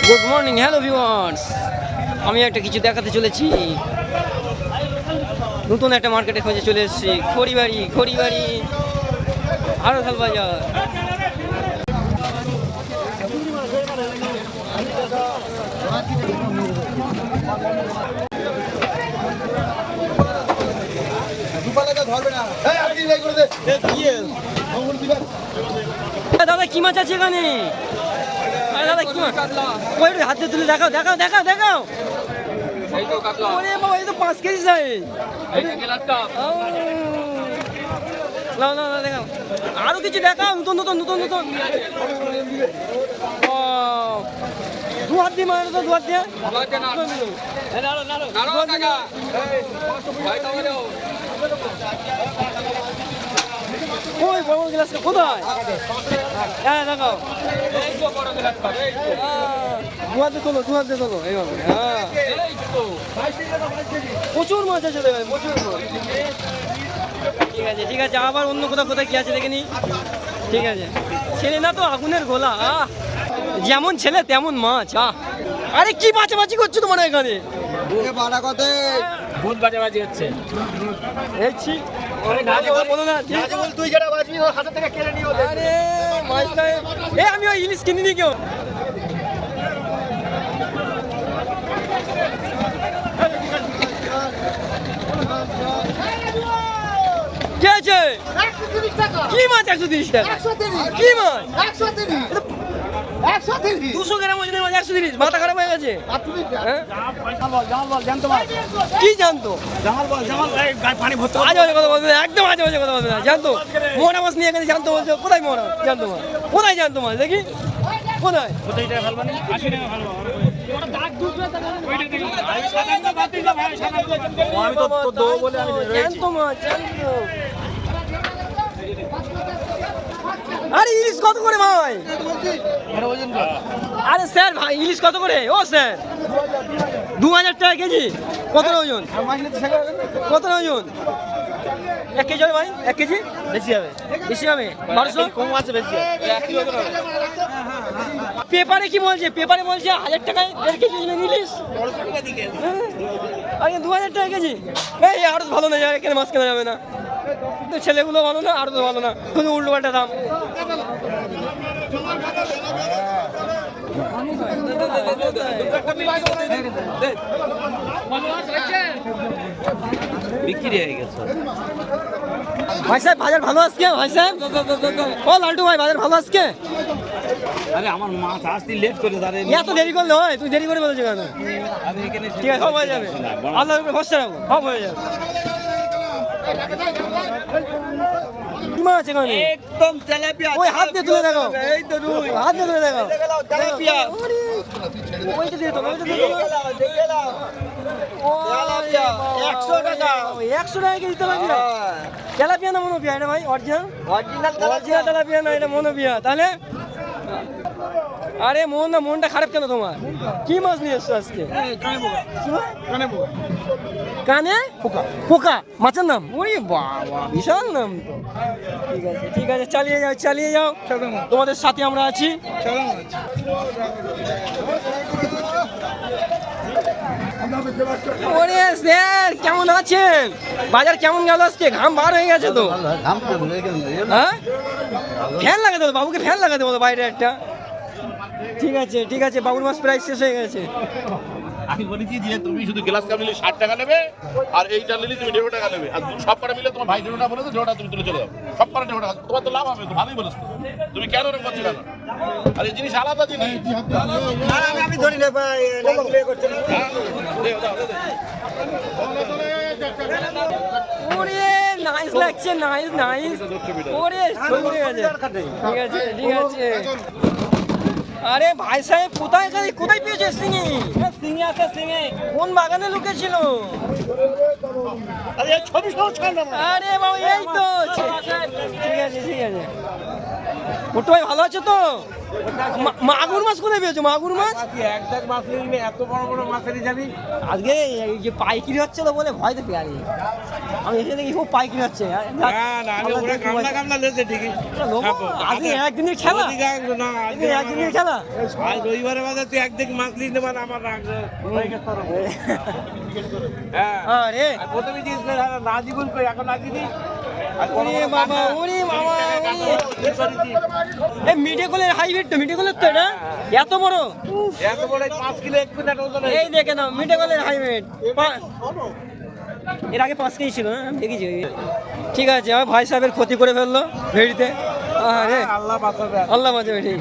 Good morning, hello viewers. আমি একটা কিছু দেখাতে চলেছি। নতুন একটা মার্কেটে খোঁজে চলে এসেছি। খড়িবাড়ি আড়াখাল বাজার। দাদা কি মাছ আছে এখানে? দাদা কি মাছ? ওই হাতে তুলে দেখাও। ওরে বাবা, এই তো 5 কেজি সাইজ। না দেখাও, আরো কিছু দেখাও। নতুন দু হাত দিয়ে মারে তো, দু হাত দিয়ে। ওই বড় গ্লাসটা কোথায়? হ্যাঁ দেখাও। দু হাতে তোলো এইভাবে। হ্যাঁ, প্রচুর মাছ আছে ভাই, প্রচুর মাছ। ঠিক আছে, আবার অন্য কোথায় কি আছে দেখে নি। ঠিক আছে, ছেলে না তো আগুনের গোলা। যেমন ছেলে তেমন মাছ। আরে কি বাঁচাবাচি করছো তোমার এখানে? ভূত বাজাবাজি হচ্ছে। আমি ওই ইলিশ কিনিনি কেউ। কি আছে? কি মাছ 130 টাকা? কি মাছ? 200 গ্রাম ওজনের মাছ 130। মাথা খারাপ হয়ে গেছে। কি জানতো? পানি ভর্তি। কথা বলবে না, একদম আজে বাজে কথা বলবে না। জানতো মোহনা মাছ নিয়ে এখানে জানতো বলছো? কোথায় মোহনা জানতো মাছ? কোথায় জানতো মাছ দেখি? কোথায়? আরে ইলিশ কত করে ভাই? আরে স্যার ভাই, ইলিশ কত করে? ও স্যার, 2000 টাকা কেজি। কত ওজন? 1 কেজি হবে ভাই? 1 কেজি বেশি হবে 1200 কম আছে, বেশি পেপারে কি বলছে? পেপারে বলছে 1000 টাকায় 1 কেজি ইলিশ। আরে 2000 টাকা কেজি। এই আরো ভালো না, এখানে মাছ কেনা যাবে না। তো ছেলেগুলো ভালো না, আরো তো ভালো না, শুধু উল্টো পাল্টা দাম। বিক্রি হয়ে গেছে। ভাই সাহেব বাজার ভালো আজকে? ভাই সাহেব, ও লালটু ভাই, বাজার ভালো আজকে? আরে আমার মাছ আসতে লেট করে দাঁড়ে। এত দেরি করলে হয়? তুই দেরি করে বলেছো কেন? আমি এখানে ঠিক আছে, সব হয়ে যাবে। আল্লাহর উপরে ভরসা রাখো, সব হয়ে যাবে। কি মাছ এখানে? একদম তেলাপিয়া। ওই হাত দিয়ে তুলে দেখো। এই তো রুই। হাত দিয়ে তুলে দেখো। তেলাপিয়া। ওইটা দিয়ে তোলো, ওইটা দিয়ে তোলো। তেলাপিয়া 100 টাকা। 100 টাকা কেজি তেলাপিয়া? তেলাপিয়া না মনোপিয়া এটা ভাই? অরিজিনাল তেলাপিয়া না, এটা মনোপিয়া। তাহলে আরে মনটা খারাপ কেন তোমার? কি মাছ নিয়ে এসছো আজকে? কানে পোকা মাছের নাম? ওরে বাবা, বিশাল নাম তো। ঠিক আছে, চালিয়ে যাও। তোমাদের সাথে আমরা আছি। ওরে স্যার, কেমন আছেন? বাজার কেমন গেল আজকে? ঘাম বার হয়ে গেছে তো। হ্যাঁ, ফ্যান লাগাতে বলো বাবুকে, ফ্যান লাগাতে বলো বাইরে একটা। ঠিক আছে, বাবুর মাছ প্রায় শেষ হয়ে গেছে। আমি বলেছি যে তুমি শুধু গ্লাস কাপ নিলে 60 টাকা নেবে, আর এইটা নিলে তুমি 1.5 টাকা নেবে। আর সব কটা মিলে তোমার ভাই 1.5 টাকা বলেছে, 1.5 টাকা তুমি তুলে চলে যাও। সব কটা 1.5 টাকা, তোমার তো লাভ হবে। তো ভালোই বলেছো, তুমি কেন এরকম করছো কেন? আর এই জিনিস আলাদা জিনিস। আমি ধরি না ভাই, করতে না। ওরে নাইস লাগছে, নাইস। ওরে চলে গেছে। ঠিক আছে। আরে ভাই সাহেব, কোথায় পেয়েছে শিঙি? সিঙ্গি আছে, সিঙ্গি। কোন বাগানে লুকেছিল? আরে ছবি সহ ছাড় না। আরে বাবা, এই তো। ঠিক আছে। মোটু ভাই ভালো আছে তো? মাগুর মাছ কোথায় পেয়েছো? মাগুর মাছ এক দেখ মাছ নিবি, এত বড় বড় মাছেরই যাবি। আজকে এই যে পাইকারি হচ্ছে তো বলে ভয় তো পেয়ারি আমি এসে দেখি খুব পাইকারি হচ্ছে। কামলা লেছে ঠিকই। আজকে একদিনের খেলা, না আজকে একদিনের খেলা। আজ রবিবারের বাজার তুই একদিক মাছ নিতে পার আমার রাগ হ্যাঁ আরে প্রথমে জিনিস না জীবন কই এখন আজিনি ওরে বাবা, ওরে বাবা, এই মিডিয়া কলের হাইব্রিড তো, মিডিয়া কলের তো এটা এত বড়, এত বড় 5 কিলো 1 কুইন্টাল ওজন। এই দেখে নাও মিডিয়া কলের হাইব্রিড। এর আগে 5 কেজি ছিল না, আমি দেখেছি। ঠিক আছে, আমার ভাই সাহেবের ক্ষতি করে ফেললো ভেড়িতে। আরে আল্লাহ বাঁচাবে। আল্লাহ বাঁচাবে ঠিক।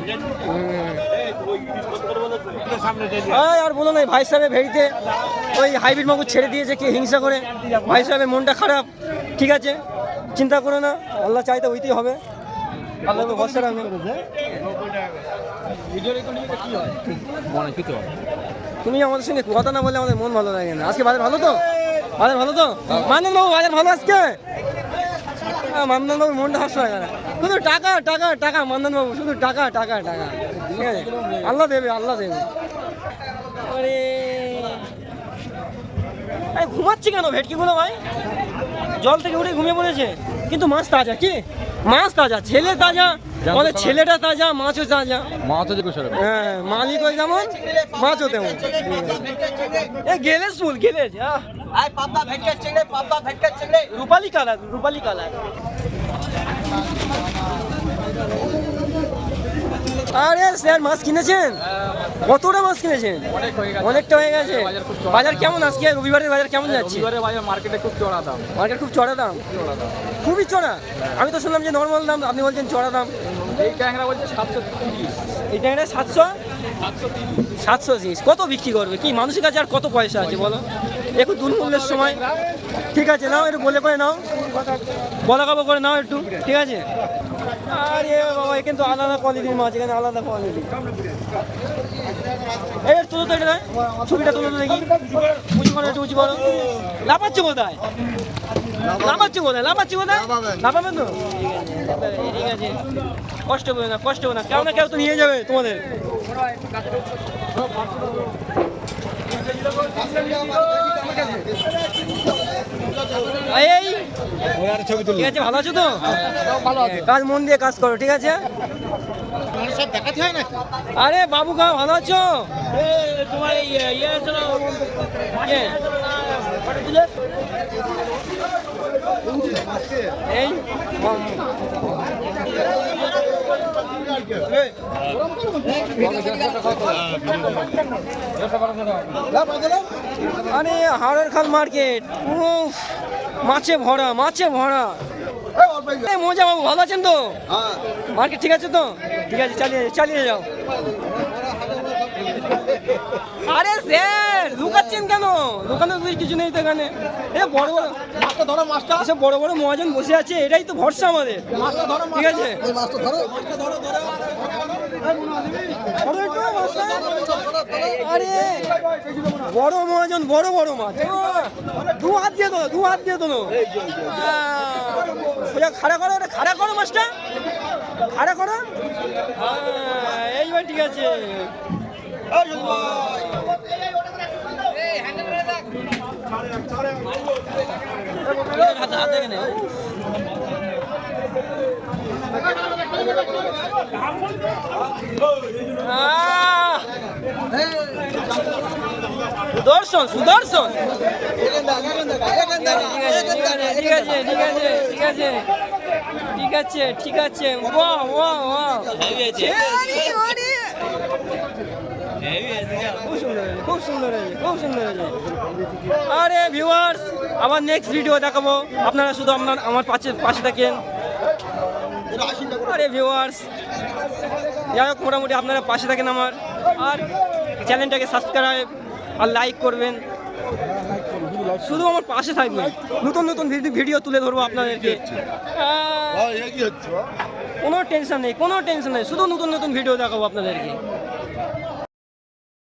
সামনে আর বলো না, ভাই সাহেবের ভেড়িতে ওই হাইব্রিড মাগুর ছেড়ে দিয়েছে কি হিংসা করে। ভাই সাহেবের মনটা খারাপ। ঠিক আছে, চিন্তা করো না, আল্লাহ চাইতে হইতেই হবে। আল্লাহ ভরসা রাখবেন। তুমি আমাদের সঙ্গে কথা না বলে আমাদের মন ভালো লাগে না। আজকে বাজার ভালো তো? বাজার ভালো তো? মানন্দন বাবু বাজার ভালো আজকে? মানন্দন বাবু মনটা হাসতে হয় না, শুধু টাকা টাকা টাকা। মানন্দন বাবু শুধু টাকা টাকা টাকা। ঠিক আছে, আল্লাহ দেবে, আল্লাহ দেবে। আরে ঘুমাচ্ছি কেন ভেটকিগুলো ভাই? জল থেকে উঠে ঘুমিয়ে পড়েছে, কিন্তু মাছ তাজা। কি মাছ তাজা, ছেলে তাজা, আমাদের ছেলেটা তাজা, মাছও তাজা। হ্যাঁ, মালিকও যেমন, মাছও তেমন। এ গেলেস ফুল, গেলেস রূপালি কালার, রূপালি কালার। আরে স্যার মাছ কিনেছেন? কতটা মাছ কিনেছেন? অনেকটা হয়ে গেছে। বাজার কেমন আজকে? রবিবারের বাজার কেমন যাচ্ছে? মার্কেটে খুব চড়া দাম। মার্কেট খুব চড়া দাম, খুবই চড়া। আমি তো শুনলাম যে নর্মাল দাম, আপনি বলছেন চড়া দাম। এই ট্যাংরা বলছে 730। এই ট্যাংরা 730। কত বিক্রি করবে? কি মানুষের কাছে আর কত পয়সা আছে বলো? একটু দুর্মূল্যের সময়। ঠিক আছে, নাও একটু বলে করে নাও, বলা কাবো করে নাও একটু। ঠিক আছে। আরে বাবা, এ কিন্তু আলাদা কোয়ালিটির মাছ, এখানে আলাদা কোয়ালিটি। এই তুলো তো, এটা নয়, ছবিটা তুলো তো দেখি। উঁচু করো, একটু উঁচু করো। লাফাচ্ছ কোথায়? লাফাচ্ছ কোথায়? লাফাচ্ছি কোথায়? লাফাবেন তো? ঠিক আছে, কষ্ট করবে না, কষ্ট করবে না, কেউ না কেউ তো নিয়ে যাবে তোমাদের। এই ছবি তুলি। ঠিক আছে, ভালো আছো তো? কাজ মন দিয়ে কাজ করো। ঠিক আছে। আরে বাবু কা ভালো আছো? তোমার ইয়ে আছে না? এই আরে হাড়ের খাল মার্কেট, মাছে ভরা, মাছে ভরা। মজা বাবু, ভালো আছেন তো? মার্কেট ঠিক আছে তো? ঠিক আছে, চালিয়ে চালিয়ে যাও। আরে স্যার লুকাচ্ছেন কেন? দোকানে কিছু নেই তো এখানে। এ বড় বড় মাছটা ধরো, মাছটা এসব বড় বড় মহাজন বসে আছে, এটাই তো ভরসা আমাদের। মাছটা ধরো, ঠিক আছে। আরে বড় মহাজন, বড় বড় মাছ, দু হাত দিয়ে তোলো, দু হাত দিয়ে তোলো। খাড়া করো, খাড়া করো মাছটা, খাড়া করো। এইবার ঠিক আছে। সুদর্শন, সুদর্শন। ঠিক আছে, ঠিক আছে, ঠিক আছে, ঠিক আছে, ঠিক আছে। ওয়াও ওয়াও ওয়াও, খুব সুন্দর হয়েছে, খুব সুন্দর হয়েছে, খুব সুন্দর হয়েছে। আরে ভিউয়ার্স, আবার নেক্সট ভিডিও দেখাবো, আপনারা শুধু আমার পাশে থাকেন। আরে ভিউয়ার্স, যাই হোক, মোটামুটি আপনারা পাশে থাকেন আমার, আর চ্যানেলটাকে সাবস্ক্রাইব আর লাইক করবেন। শুধু আমার পাশে থাকবেন, নতুন নতুন ভিডিও তুলে ধরবো আপনাদেরকে। কোনো টেনশন নেই, কোনো টেনশন নেই, শুধু নতুন নতুন ভিডিও দেখাবো আপনাদেরকে।